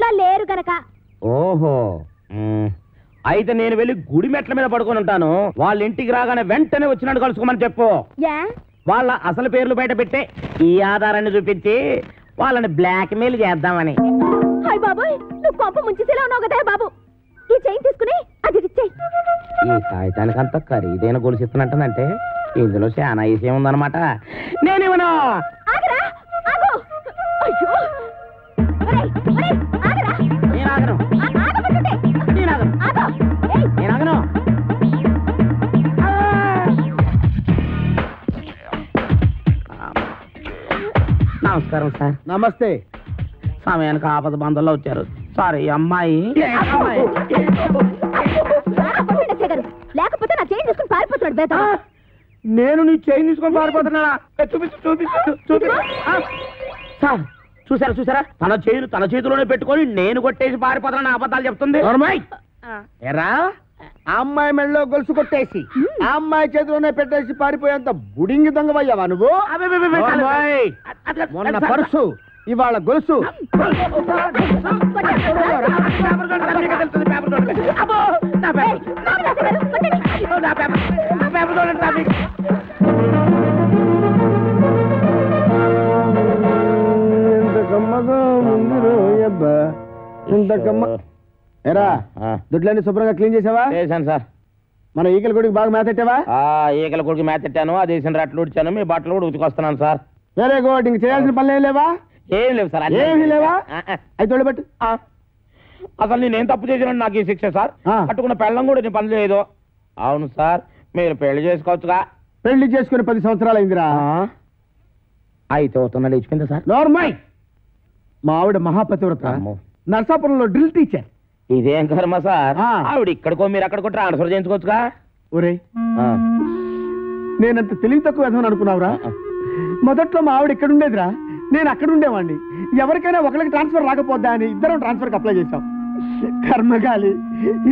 ఇంట్లో లేరు గనక. ఓహో, అయితే నేను వెళ్ళి గుడి మెట్ల మీద పడుకొని ఉంటాను. వాళ్ళ ఇంటికి రాగానే వెంటనే వచ్చినట్టు కలుసుకోమని చెప్పు. వాళ్ళ అసలు పేర్లు బయట పెట్టే ఈ ఆధారాన్ని చూపించి వాళ్ళని బ్లాక్ మెయిల్ చేద్దామని. హాయ్ బాబోయ్, నువ్వు కొంప ముంచేసేలా ఉన్నావు కదా బాబు. ఈ చైన్ తీసుకుని అది ఇచ్చేయి. ఈ కాగితానికి అంత ఖరీదైన గొలుసు ఇస్తున్నట్టంటే ఇందులో చాలా విషయం ఉందన్నమాట. నేనేమన్నా నమస్కారం సార్. నమస్తే. సమయానికి ఆపద బంధంలో వచ్చారు. సారీ అమ్మాయి. లేకపోతే నా చైన్ తీసుకుని పారిపోతున్నాడు బేట. నేను నీ చైన్ తీసుకొని పారిపోతున్నాడా? చూపించు చూపించు చూపించు. సార్ చూసారా తన చేతిలోనే పెట్టుకొని నేను కొట్టేసి పారిపోతున్నా అబద్ధాలు చెప్తుంది. ఎరా అమ్మాయి మెడలో గొలుసు కొట్టేసి ఆ అమ్మాయి చేతిలోనే పెట్టేసి పారిపోయేంత బుడింగి దొంగవయ్యావా నువ్వు? మొన్న పర్సు, ఇవాళ గొలుసు. ఎరా దుడ్లన్నీ శుభ్రంగా క్లీన్ చేసావా? చేశాను సార్. మన ఈకల గుడికి బాగా మేతెట్టావా? ఈకల గుడికి మేతెట్టాను, అది వేసిన రట్లు ఉడిచాను, మీ బట్టలు కూడా ఉతికొస్తున్నాను సార్. Very good. ఇంక చేయాల్సిన పనులు ఏం లేవా? ఏం లేవు సార్. ఏమీ లేవా? అయితే తోడబెట్టు. అసలు నేనేం తప్పు చేసినా నాకు ఈ శిక్ష సార్. పట్టుకున్న పెళ్ళం కూడా నేను పని లేదు. అవును సార్, మీరు పెళ్లి చేసుకోవచ్చుగా. పెళ్లి చేసుకుని 10 సంవత్సరాలు అయిందిరా. అయితే అవుతున్నా లేచిపోయిందా సార్? నార్మల్. మా ఆవిడ మహాపతివ్రత, నర్సాపురంలో డ్రిల్ టీచర్. ఇదేం కర్మ సార్, ఆవిడ ఇక్కడికో మీరు అక్కడికో ట్రాన్స్ఫర్ చేయించుకోవచ్చుగా. ఒరే, నేనంత తెలివి తక్కువ వేద్దామని అనుకున్నావురా? మొదట్లో మా ఆవిడ ఇక్కడ ఉండేదిరా, నేను అక్కడ ఉండేవాడిని. ఎవరికైనా ఒకరికి ట్రాన్స్ఫర్ రాకపోద్దా అని ఇద్దరం ట్రాన్స్ఫర్కి అప్లై చేశాం. కర్మగాలి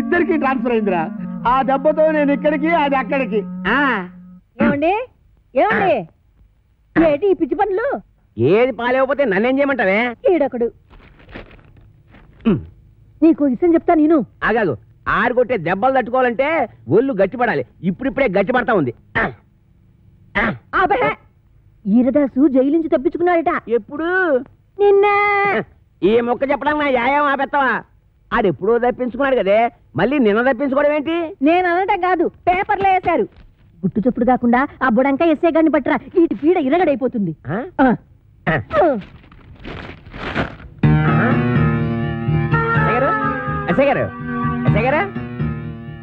ఇద్దరికి ట్రాన్స్ఫర్ అయిందిరా. ఆ దెబ్బతో నేను ఇక్కడికి, అది అక్కడికి. ఏమండి ఏమండి, ఏంటి ఈ పిచ్చి పనులు? ఏది పాలేకపోతే నన్నేం చేయమంటావే? ఈడొకడు. నీకు విషయం చెప్తా నేను. ఆగాగు. ఆరుకొట్టే దెబ్బలు తట్టుకోవాలంటే ఒళ్ళు గట్టిపడాలి. ఇప్పుడిప్పుడే గట్టిపడతా ఉంది. ఈరదాసు జైలు నుంచి తప్పించుకున్నాడట. ఎప్పుడు? నిన్న. ఈ మొక్క చెప్పడం నా యాయం ఆపెత్తవా? ఆడెప్పుడో తప్పించుకున్నాడు కదే, మళ్ళీ నిన్న తప్పించుకోవడం ఏంటి? నేను అనటం కాదు, పేపర్లో వేశారు. గుట్టు చప్పుడు కాకుండా ఆ బుడంకా ఎస్ఏ గారిని పట్టరా, ఈటి పీడ ఇరగడైపోతుంది.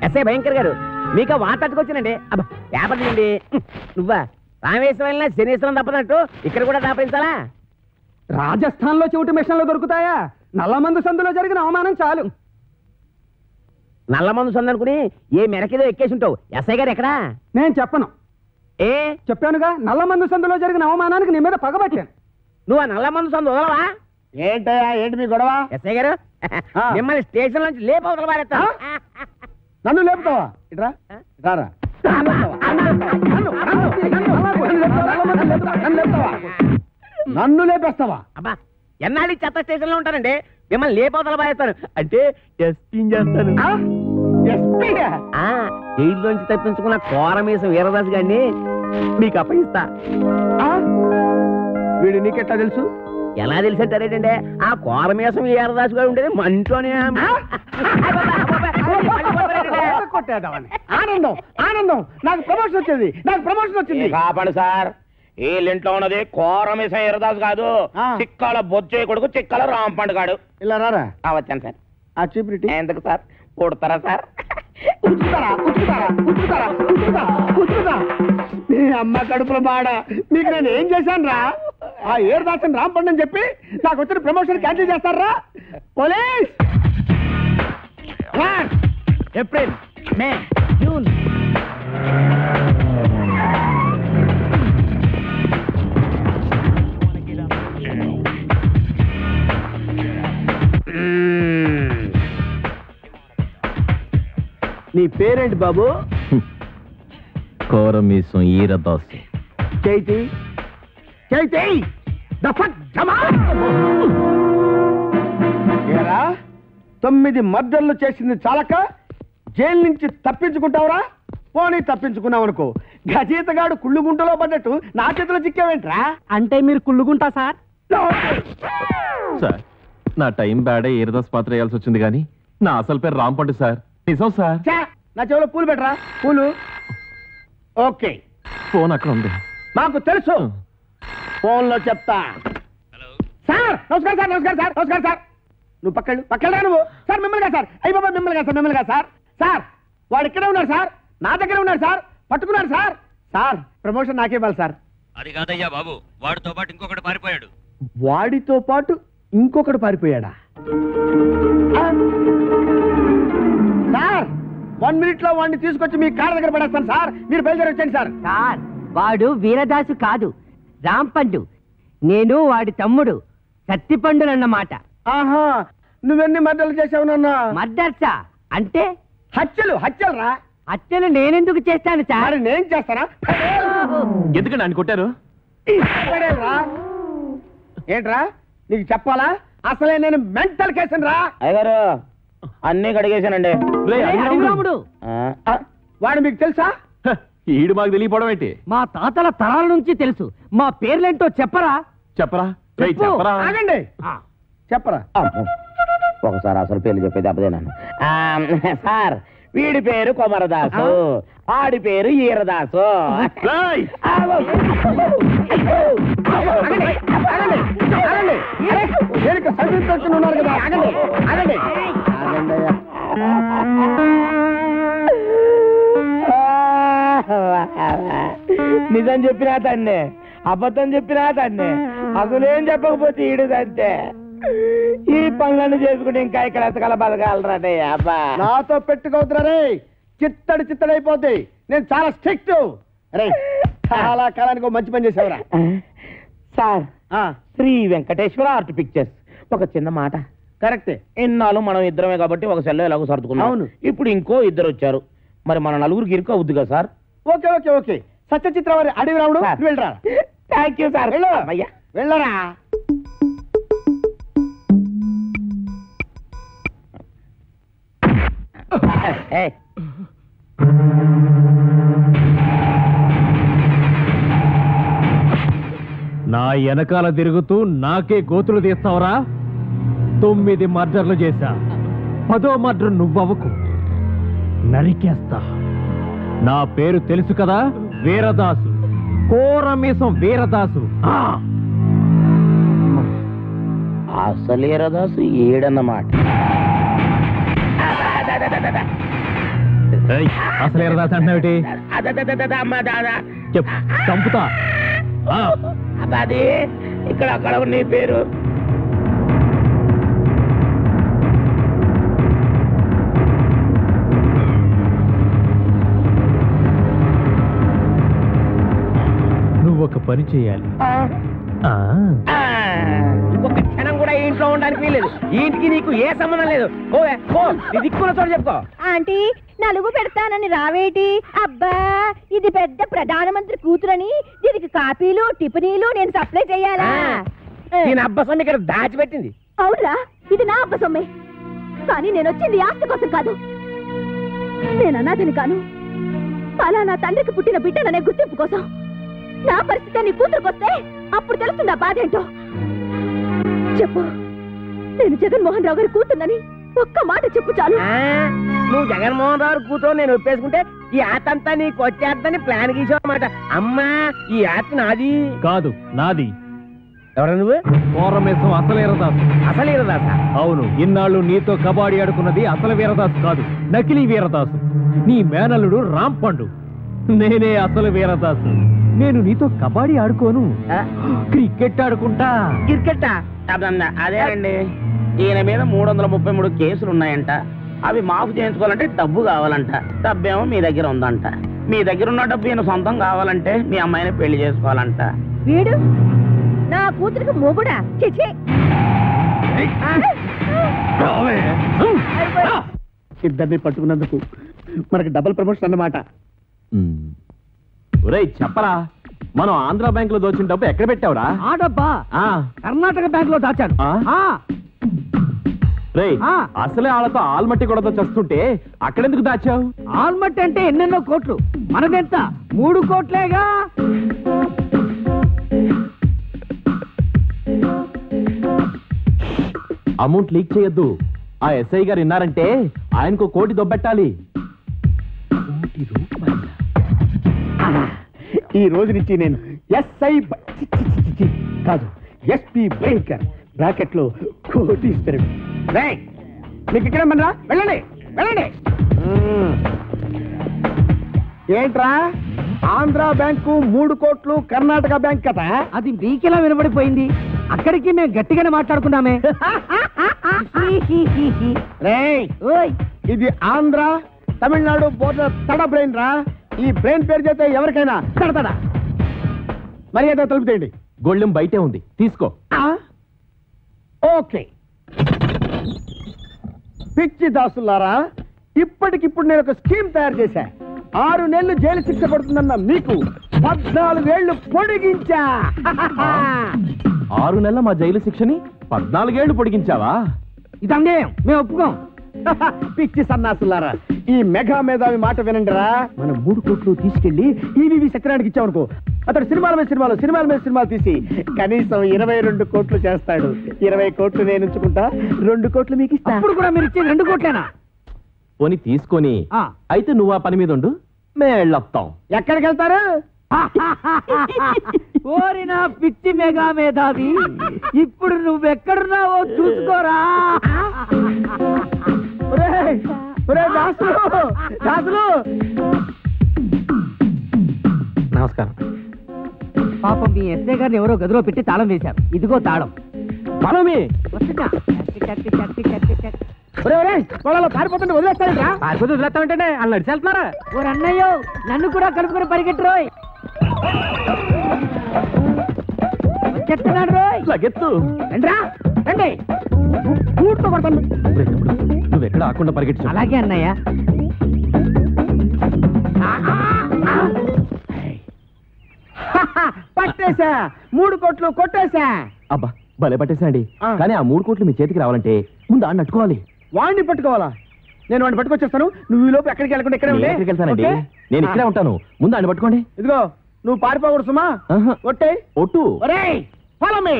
ఎస్ఐ భయంకర్ గారు, మీకు వాతట్టుకొచ్చానండి. అబ్బా పేపర్ అండి. నువ్వా రామేశ్వరం వెళ్ళినా శనీశ్వరం తప్పనట్టు ఇక్కడ కూడా దాపించాలా? రాజస్థాన్ లో చెవిటి మిషన్లు దొరుకుతాయా? నల్లమందు సందులో జరిగిన అవమానం చాలు. నల్లమందు సందు అనుకుని ఏ మెరకేదో ఎక్కేసి ఉంటావు. ఎస్ఐ గారు ఎక్కడా? నేను చెప్పను. ఏ చెప్పానుగా, నల్లమందు సందులో జరిగిన అవమానానికి నీ మీద పగబట్టాను. నువ్వు ఆ నల్లమందు సందు వదలవా? ఏంటయ్యా, ఏంటి మీ గొడవ? ఎస్ఐ గారు, మిమ్మల్ని స్టేషన్ నుంచి లేపవతల పారేస్తా. నన్ను లేపుతావా? ఇట్రా రారా. నన్ను లేపేస్తావా? అబ్బా ఎన్నాళ్ళు చెత్త స్టేషన్ లో ఉంటానండి, మిమ్మల్ని లేపవతల పారేస్తాను. అంటే టెస్టింగ్ చేస్తాను. జైల్లోంచి తప్పించుకున్న కోరమీసం వీరదాస్ గారిని మీకు అప్పగిస్తా. వీడు నీకెట్లా తెలుసు? ఎలా తెలిసంటారేటండి, ఆ కోరమీసం వీరదాస్ గారు ఉండేది మంటోనే. ఆనందం ఆనందం, నాకు ప్రమోషన్ వచ్చింది, నాకు ప్రమోషన్ వచ్చింది. కాపాడు సార్, వీళ్ళింట్లో ఉన్నది కోరమీసం వీరదాస్ కాదు, చిక్కాల బొచ్చే కొడుకు చిక్కాల రాంపండు గాడు. ఇలా రారా. వచ్చాను సార్. ఆ చీపిరిటి ఎందుకు సార్? కొడతారా సార్? అమ్మ కడుపులో బాడ, మీకు నేను ఏం చేశాను రా? ఆ ఏరుదాసన్ రాంపండు అని చెప్పి నాకు వచ్చిన ప్రమోషన్ క్యాన్సిల్ చేస్తారా? పోలీస్! ఏప్రిల్, మే, జూన్. నీ పేరేంటి బాబు? కోరమీసం ఈరదాసు. చైతి చైతి ఏరా 9 మర్డర్లు చేసింది చాలక జైలు నుంచి తప్పించుకుంటావురా? పోనీ తప్పించుకున్నావు అనుకో, గజీతగాడు కుళ్ళుగుంటలో పడ్డట్టు నా చేతిలో చిక్కావేంట్రా? అంటే మీరు కుళ్ళుకుంటా సార్? సార్ నా టైం బ్యాడే ఏరదాస్ పాత్ర వేయాల్సి వచ్చింది కానీ నా అసలు పేరు రాంపండు సార్. నిజం సార్. ఛా, నా చెవిలో పూలు పెట్టరా, పూలు. ఓకే, ఫోన్ అక్కడ ఉంది. మాకు తెలుసు, ఫోన్లో చెప్తా. సార్ నమస్కారం సార్, నమస్కారం సార్, నమస్కారం సార్. నువ్వు పక్కన నువ్వు. సార్ మిమ్మల్ని సార్, అయ్యి బాబా మిమ్మల్ని సార్. సార్ వాడు ఇక్కడే ఉన్నాడు సార్, నా దగ్గర ఉన్నాడు సార్, పట్టుకున్నాడు సార్. సార్ ప్రమోషన్ నాకే ఇవ్వాలి సార్. అది కాదయ్యా బాబు, వాడితో పాటు ఇంకొకటి పారిపోయాడు. వాడితో పాటు ఇంకొకడు పారిపోయాడా? సార్ 1 minute లో వాడిని తీసుకొచ్చి మీ కార్ దగ్గర పడేస్తాను సార్, మీరు బయలుదేరి వచ్చండి సార్. సార్ వాడు వీరదాసు కాదు, రాంపండు. నేను వాడి తమ్ముడు సత్తిపండునన్నమాట. ఆహా, నువ్వెన్ని మర్డర్లు చేసావు నాన్న? మర్డర్సా అంటే? హత్యలు రా. హత్యలు నేనెందుకు చేస్తాను సార్? మరి నేను చేస్తానా? ఎందుకండి ఆయన కొట్టారు? రా. ఏంట్రా నీకు చెప్పాలా? అసలే నేను మెంటల్ కేసును రా. అయ్యగారు అన్నీ కడిగేశానండి. రాముడు వాడు మీకు తెలుసా? హ, ఈడు మాకు తెలియపోవడం ఏంటి? మా తాతల తరాల నుంచి తెలుసు. మా పేర్లేంటో చెప్పరా? చెప్పరా? రేయ్, చెప్పు. చెప్పరా? ఆగండి, చెప్పరా. అమ్మో, ఒకసారి అసలు పేర్లు చెప్పేది అబ్బదేనాను. సార్ వీడి పేరు కొమరదాసు, ఆడి పేరు ఈరదాసు. రేయ్! ఉన్నారు కదా, ఆగండి ఆగండి. నిజం చెప్పినా తండ్రి, అబద్ధం చెప్పినా తండ్రి, అసలేం చెప్పకపోతే ఈడుదంతే. ఈ పనులను చేసుకుంటే ఇంకా ఇక్కడ ఎత్తకాల బతకాలరాటే అబ్బా. నాతో పెట్టుకోవద్దురా రే, చిత్తడిపోద్ది. నేను చాలా స్ట్రిక్ట్ రే. చాలా కాలానికి ఒక మంచి పని చేసావురా. Sir Sri Venkateswara Art Pictures, ఒక చిన్న మాట. కరెక్టే, ఇన్నాళ్ళు మనం ఇద్దరమే కాబట్టి ఒక సెల్లో ఎలాగో సర్దుకున్నాం. అవును. ఇప్పుడు ఇంకో ఇద్దరు వచ్చారు, మరి మన నలుగురికి ఇరుకు అవుద్ది కదా sir? Okay okay okay. Satyachitra వారి అడవి రాముడు, సార్. నువ్వు వెళ్ళరా. Thank you sir. వెళ్ళు. అయ్యా వెళ్ళరా. ఏయ్. నా వెనకాల తిరుగుతూ నాకే గోతులు తీస్తావరా? 9 మర్డర్లు చేశా, 10వ మర్డర్ నువ్వవకు, నరికేస్తా. నా పేరు తెలుసు కదా, వీరదాసు, కోరమీసం వీరదాసు. అసలు ఈరదాసు ఏడన్నమాట. అసలు వీరదాసు అంటున్నావేటి? చెప్పు, చంపుతా. అది ఇక్కడ అక్కడ నీ పేరు. నువ్వు ఒక పని చేయాలి. ఇంకొక క్షణం కూడా ఈ ఇంట్లో ఉండడానికి వీలేదు. ఈ ఇంటికి నీకు ఏ సంబంధం లేదు. ఓవే ఓ, నీ దిక్కున్న చోటు చెప్పుకో. ఆంటీ నలుగు పెడతానని రావేటి? అబ్బా, ఇది పెద్ద ప్రధానమంత్రి కూతురని దీనికి కాపీలు టిఫినీలు నేను సప్లై చేయాలా? నేను అబ్బసం ఇక్కడ దాచిపెట్టింది. అవునరా, ఇది నా అబ్బ సొమ్మే. కానీ నేను వచ్చింది ఆస్తి కోసం కాదు. నేను అనాథని కాను, అలా నా తండ్రికి పుట్టిన బిడ్డననే గుర్తింపు కోసం. నా పరిస్థితి నీ కూతురుకొస్తే అప్పుడు తెలుస్తుందా బాధ ఏంటో. చెప్పు, నేను జగన్మోహన్ రావు గారి కూతున్నని ఒక్క మాట చెప్పు చాలు. నువ్వు జగన్మోహన్ రావు కూతురు నేను ఒప్పేసుకుంటే ఈ ఆతంతా నీకు వచ్చేద్దని ప్లాన్ గీసావన్నమాట. అమ్మా, ఈ ఆస్తి నాది కాదు, నాది. ఎవరు నువ్వు? కోరమేసం అసలు వీరదాసు. అసలు వీరదాసా? అవును, ఇన్నాళ్ళు నీతో కబాడీ ఆడుకున్నది అసలు వీరదాసు కాదు, నకిలీ వీరదాసు. నీ మేనల్లుడు రాంపండు, నేనే అసలు వీరదాసు. నేను నీతో కబాడీ ఆడుకోను, క్రికెట్ ఆడుకుంటా. క్రికెట్టా? అదేనండి, ఈయన మీద 333 కేసులు ఉన్నాయంట. అవి మాఫ్ చేయించుకోవాలంటే డబ్బు కావాలంట. డబ్బేమో మీ దగ్గర ఉందంట. మీ దగ్గర ఉన్న డబ్బు ఈయన సొంతం కావాలంటే మీ అమ్మాయిని పెళ్లి చేసుకోవాలంట. వీడు నా కూతురికి మొగుడా? చిచి. ఇద్దరిని పట్టుకున్నందుకు మనకి డబుల్ ప్రమోషన్ అన్నమాట. ఒరేయ్ చెప్పరా, మనం ఆంధ్ర బ్యాంక్ లో దోచిన డబ్బు ఎక్కడ పెట్టావురా? ఆ డబ్బా కర్ణాటక బ్యాంక్ లో దాచాను. రేయ్, అసలే వాళ్ళతో ఆల్మట్టి కూడా చస్తుంటే అక్కడెందుకు దాచావు? ఆల్మట్టి అంటే ఎన్నెన్నో కోట్లు, మనదెంత 3 కోట్లేగా. అమౌంట్ లీక్ చేయొద్దు. ఆ ఎస్ఐ గారు విన్నారంటే ఆయనకు 1 కోటి దొబ్బెట్టాలి. ఈ రోజు నుంచి నేను ఎస్ఐ కాదు, ఎస్పీ భయంకర్ బ్రాకెట్ లో కోటీశ్వరుడు. మీకు ఇక్కడ మనరా, వెళ్ళండి వెళ్ళండి. ఏంట్రా ఆంధ్ర బ్యాంకు 3 కోట్లు, కర్ణాటక బ్యాంక్ కదా? అది మీకెలా వినబడిపోయింది? అక్కడికి మేము గట్టిగానే మాట్లాడుకున్నామే. ఇది ఆంధ్ర తమిళనాడు బోర్డర్ తడ బ్రెయిన్ రా. ఈ బ్రెయిన్ పేరు చేస్తే ఎవరికైనా తడతడా. మరి ఏదో తలుపుతేయండి. గొళ్ళెం బయటే ఉంది, తీసుకో. ఓకే. పిచ్చి దాసులారా, ఇప్పటికిప్పుడు నేను ఒక స్కీమ్ తయారు చేశా. 6 నెలలు జైలు శిక్ష పడుతుందన్న మీకు 14 ఏళ్లు పొడిగించా. 6 నెలల మా జైలు శిక్షని 14 ఏళ్లు పొడిగించావా? ఇది అన్యాయం, మేము ఒప్పుకోం. పిచ్చి సన్నాసులారా, ఈ మెగా మేధావి మాట వినండిరా. మనం 3 కోట్లు తీసుకెళ్లి ఈవీవి సత్యనారాయణకి ఇచ్చామనుకో, అతడు సినిమాల మీద సినిమాలు తీసి కనీసం 22 కోట్లు చేస్తాడు. 20 కోట్లు నేను ఉంచుకుంటా, 2 కోట్లు మీకు ఇస్తా. ఇప్పుడు కూడా మీరు ఇచ్చే 2 కోట్లేనా? పోని తీసుకొని అయితే నువ్వు ఆ పని మీద ఉండు, మేళ్ళొస్తాం. ఎక్కడికి వెళ్తారు? ఓరి నా పిచ్చి మెగా మేధావి, ఇప్పుడు నువ్వెక్కడున్నావో చూసుకోరా. దాసులు నమస్కారం. పాపం మీ ఎస్ఐ గారిని ఎవరో గదిలో పెట్టి తాళం వేశారు. ఇదిగో తాళం. మనమే వస్తుందా? పారిపోతుంటే వదిలేస్తారా? వదిలేస్తామంటే వాళ్ళు నడిచేస్తున్నారా? ఓ అన్నయ్యో, నన్ను కూడా కలుపుకొని పరిగెట్టురోయ్. వచ్చేస్తున్నాడు రోయ్. లగెత్తు. రండి కూర్తో కొడతాను. నువ్వెక్కడ ఆకుండా పరిగెట్టు. అలాగే అన్నయ్య. పట్టేశా, 3 కోట్లు కొట్టేశా. అబ్బా భలే పట్టేశాండి. కానీ ఆ 3 కోట్లు మీ చేతికి రావాలంటే ముందు ఆడిని అట్టుకోవాలి. వాడిని పట్టుకోవాలా? నేను వాడిని పట్టుకొచ్చేస్తాను. నువ్వు ఈ లోపు ఎక్కడికి వెళ్ళకుండా ఇక్కడే ఉండే. ఎక్కడికి వెళ్తానండి? నేను ఇక్కడే ఉంటాను. ముందు ఆడిని పట్టుకోండి. ఇదిగో నువ్వు పారిపోకూడదు సుమా. ఒట్టే ఒట్టు. Follow me.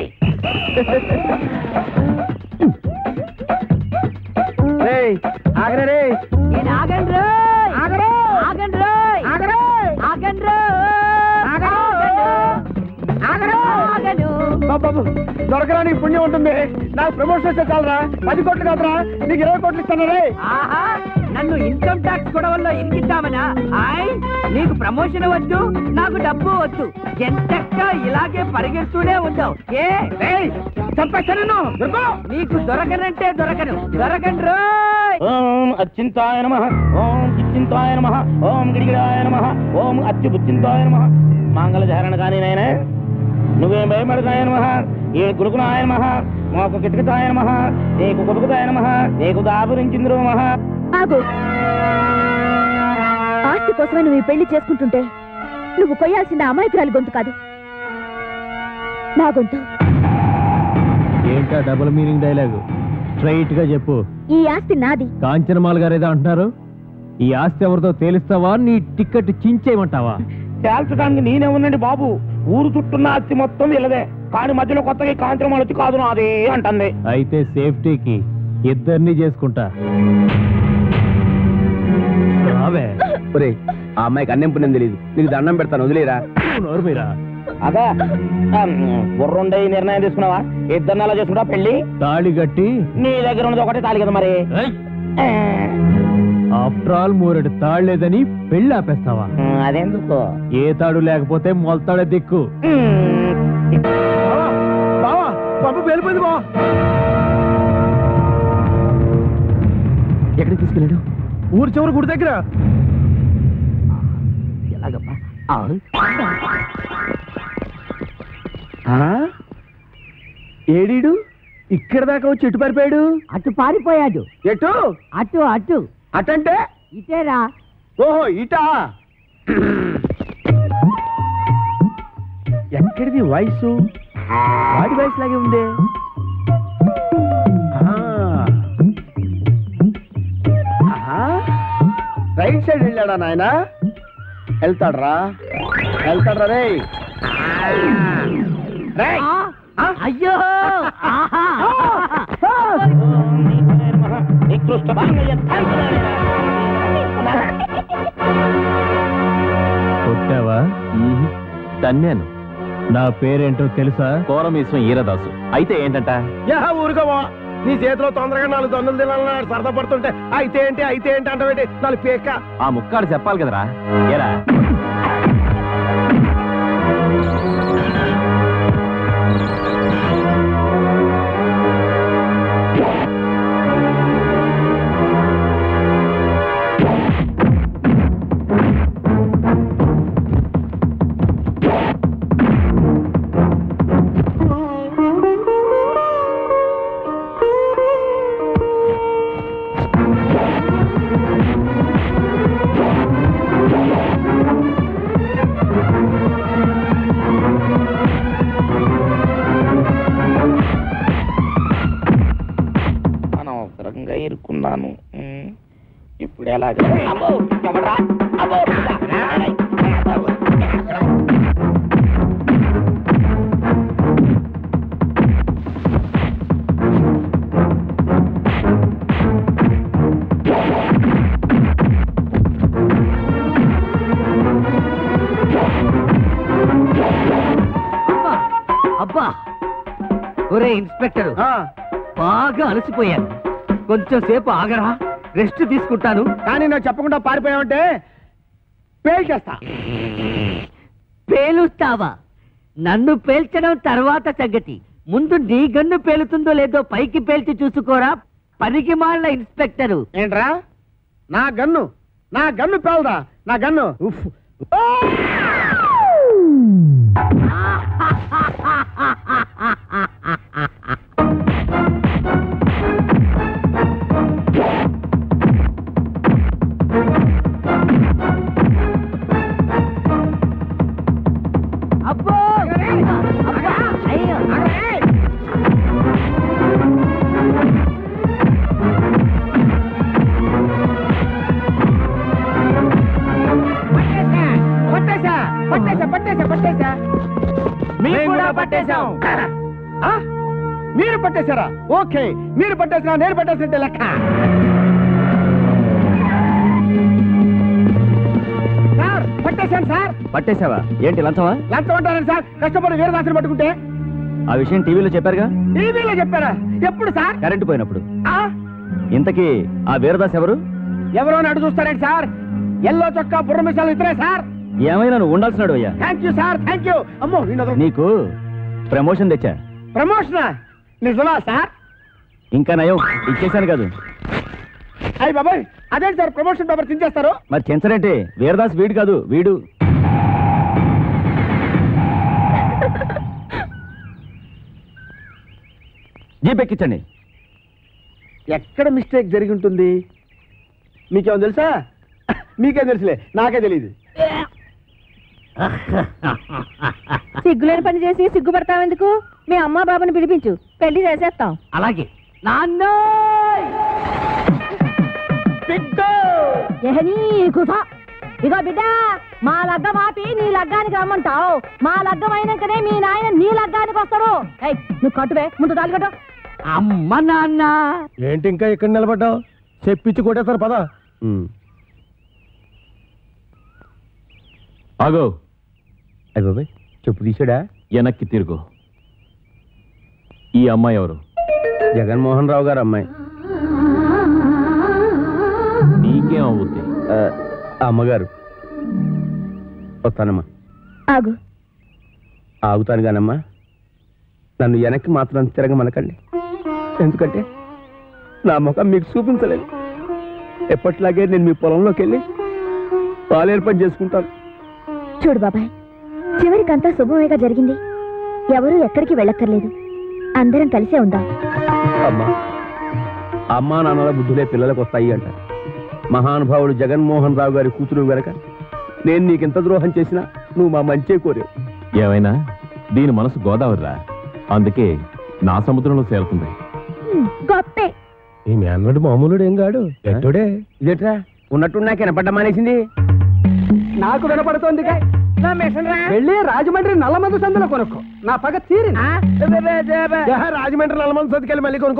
ఆగరే రే. నేను ఆగండి రోయ్. ఆగండి రోయ్. ఆగండి బాబు దొరకరా, నీకు పుణ్యం ఉంటుంది. నాకు ప్రమోషన్ వస్తే చాలరా. 10 కోట్లు కాదురా, నీకు 20 కోట్లు ఇస్తాను రే. నన్ను ఇన్కమ్ ట్యాక్స్ గొడవల్లో ఇరికిద్దామనా? నీకు ప్రమోషన్ వద్దు, నాకు డబ్బు వద్దు. ఎంతక్క ఇలాగే పరిగెడుతూనే ఉంటావు. చంపేస్తాను. నీకు దొరకనంటే దొరకను. దొరకండి రోయ్. ఓం అచ్చింతాయ నమః, ఓం చిచ్చింతాయ నమః, ఓం గిరిగిరాయ నమః, ఓం అచ్యుబుచ్చింతాయ నమః. మంగళధారణ కానీ నాయన, నువ్వేం భయపడతాయ నమః, ఏ గురుకునాయ నమః, మాకు కిటకితాయ నమః, నీకు కొడుకుతాయ నమః, నీకు దాపురించింద్రు నమః. ఆగు. ఆస్తి కోసమే నువ్వు ఈ పెళ్లి చేసుకుంటుంటే నువ్వు కొయ్యాల్సిన అమాయకురాలి గొంతు కాదు, నా గొంతు. ఏంటా డబుల్ మీనింగ్ డైలాగు? స్ట్రైట్ గా చెప్పు. ఈ ఆస్తి నాది. కాంచనమాల గారు ఏదో అంటున్నారు. ఈ ఆస్తి ఎవరితో తేలిస్తావా, నీ టికెట్ చించేయమంటావా? తేల్చడానికి నేనే ఉండండి బాబు. ఊరు చుట్టున్న ఆస్తి మొత్తం వీళ్ళదే, కానీ మధ్యలో కొత్తగా కాంచనమాల వచ్చి కాదు నాదే అంటుంది. అయితే సేఫ్టీకి ఇద్దరిని చేసుకుంటా. ఆ అమ్మాయికి అన్నం పుణ్యం తెలియదు, నీకు దండం పెడతాను, వదిలేరా. నోరు మీరా. అదే బుర్రుండే నిర్ణయం తీసుకున్నావా? ఇద్దరు నెల చేసుకుంటా పెళ్లి. తాళి కట్టి నీ దగ్గర ఉన్నది ఒకటే తాళి కదా మరి. ఆఫ్టర్ ఆల్ 3 తాళ్ళు లేదని పెళ్లి ఆపేస్తావా? అదెందుకు? ఏ తాడు లేకపోతే మొలతాడే దిక్కు. పంపు వెళ్ళిపోయింది బా. ఎక్కడికి తీసుకెళ్ళాడు? ఊరి చివరి గుడి దగ్గర. ఎలాగబ్బా? ఏడీడు ఇక్కడ దాకా వచ్చి ఎటు పారిపోయాడు? అటు పారిపోయాడు. ఎటు? అటు అటు. అటంటే ఇటేరా. ఓహో ఇటా. ఎక్కడిది వాయిస్? వాడి వాయిస్ లాగే ఉందే. రైట్ సైడ్ వెళ్ళాడా నాయన? వెళ్తాడ్రా రే. అయ్యో కొట్టావా? తన్నాను. నా పేరేంటో తెలుసా? కోరమేశ్వం ఈరదాసు. అయితే ఏంటంట? ఊరుకోవా, నీ చేతిలో తొందరగా 4 దన్నులు తినాలని సరదా పడుతుంటే అయితే ఏంటి అంటే 4 పేక. ఆ ముక్కాడు చెప్పాలి కదరా. ఏరా అనవసరంగా ఇరుక్కున్నాను. ఇప్పుడు ఎలాగ? అబ్బా ఒరే ఇన్స్పెక్టర్, బాగా అలసిపోయాను. కొంచెం సేపు ఆగరా, రెస్ట్ తీసుకుంటాను. కానీ నాకు చెప్పకుండా పారిపోయావంటే పేల్చేస్తా. పేలుస్తావా? నన్ను పేల్చడం తర్వాత సంగతి. ముందు నీ గన్ను పేలుతుందో లేదో పైకి పేల్చి చూసుకోరా, పనికి మాలిన ఇన్స్పెక్టరు. ఏంట్రా? నా గన్ను పేలదా? నా గన్ను ఉఫ్. అబ్బో అయ్యో పట్టేశా. మీరు పట్టేశారా? ఓకే, మీరు పట్టేసినా నేను పట్టేసినట్టే లెక్క. సార్ పట్టేశాను సార్. పట్టేశావా? ఏంటి లంచమా? లంచం అంటారండి సార్. కష్టపడి వీరదాసుని పట్టుకుంటే. ఆ విషయం టీవీలో చెప్పారుగా? టీవీలో చెప్పారా? ఎప్పుడు సార్? కరెంటు పోయినప్పుడు. ఆ? ఇంతకీ ఆ వీరదాస్ ఎవరు? ఎవరో అడు చూస్తారండి సార్. ఎల్లో చొక్కా బుర్ర మిసాలు ఇతరే సార్. ఏమైనా నువ్వు ఉండాల్సినాడు అయ్యా. Thank you sir, thank you. అమ్మో నీకు ప్రమోషన్ తెచ్చా. ప్రమోషనా? నిజమా సార్? ఇంకా నయం, ఇచ్చేశాను కాదు. అయ్యి బాబాయ్, అదేంటి సార్ ప్రమోషన్ పేపర్ చించేస్తారు? మరి చెంచరంటే వీరదాస్ వీడు కాదు, వీడు. జీప్ ఎక్కించండి. ఎక్కడ మిస్టేక్ జరిగి ఉంటుంది? మీకేమో తెలుసా? మీకేం తెలుసులే, నాకే తెలియదు. సిగ్గులేని పని చేసి సిగ్గుపడతావెందుకు? మీ అమ్మా బాబుని పిలిపించు, పెళ్లి చేసేస్తాం. అలాగే. నాన్న ఇగో బిడ్డ, మా లగ్గం ఆపి నీ లగ్గానికి రమ్మంటావు. మా లగ్గం అయినాకనే మీ నాయన నీ లగ్గానికి వస్తాడు. నువ్వు కట్టువే, ముందు తాళి కట్టు. అమ్మ నాన్న. ఏంటి ఇంకా ఇక్కడ నిలబడ్డావు? చెప్పించి కొట్టేస్తారు పద. ఆగో. అయ్య బాబాయ్, చెప్పు తీసాడా? వెనక్కి తిరుగు. ఈ అమ్మాయి ఎవరు? జగన్మోహన్ రావు గారు అమ్మాయి. నీకేం అవుద్ది? అమ్మగారు. వస్తానమ్మా. ఆగు. ఆగుతాను కానమ్మా, నన్ను వెనక్కి మాత్రం తిరగమనకండి. ఎందుకంటే నా ముఖం మీకు చూపించలేదు. ఎప్పట్లాగే నేను మీ పొలంలోకి వెళ్ళి పాలు ఏర్పాటు చేసుకుంటాను. చూడు బాబాయ్, చివరికంతా శుభమేగా జరిగింది. ఎవరూ ఎక్కడికి వెళ్ళక్కర్లేదు. అందరం కలిసే ఉందాం. అమ్మా, అమ్మా నాన్నల బుద్ధులే పిల్లలకు వస్తాయి అంటారు. మహానుభావుడు జగన్మోహన్ రావు గారి కూతురు గనక నేను నీకెంత ద్రోహం చేసినా నువ్వు మా మంచే కోరావు. ఏమైనా దీని మనసు గోదావరిరా, అందుకే నా సముద్రంలో చేరుతుంది. గొప్పే. ఈ మేనడు మామూలుడు ఏం కాడు, ఎట్టుడే. ఇదేట్రా ఉన్నట్టు నాకు వినపడ్డ మానేసింది. నాకు వినపడుతోంది వెళ్ళి రాజమండ్రి నల్లమందు సందులో కొనుక్కో. నా పగ తీరి. రాజమండ్రి నల్లమందు సందుకెళ్ళి మళ్ళీ కొనుక్కో.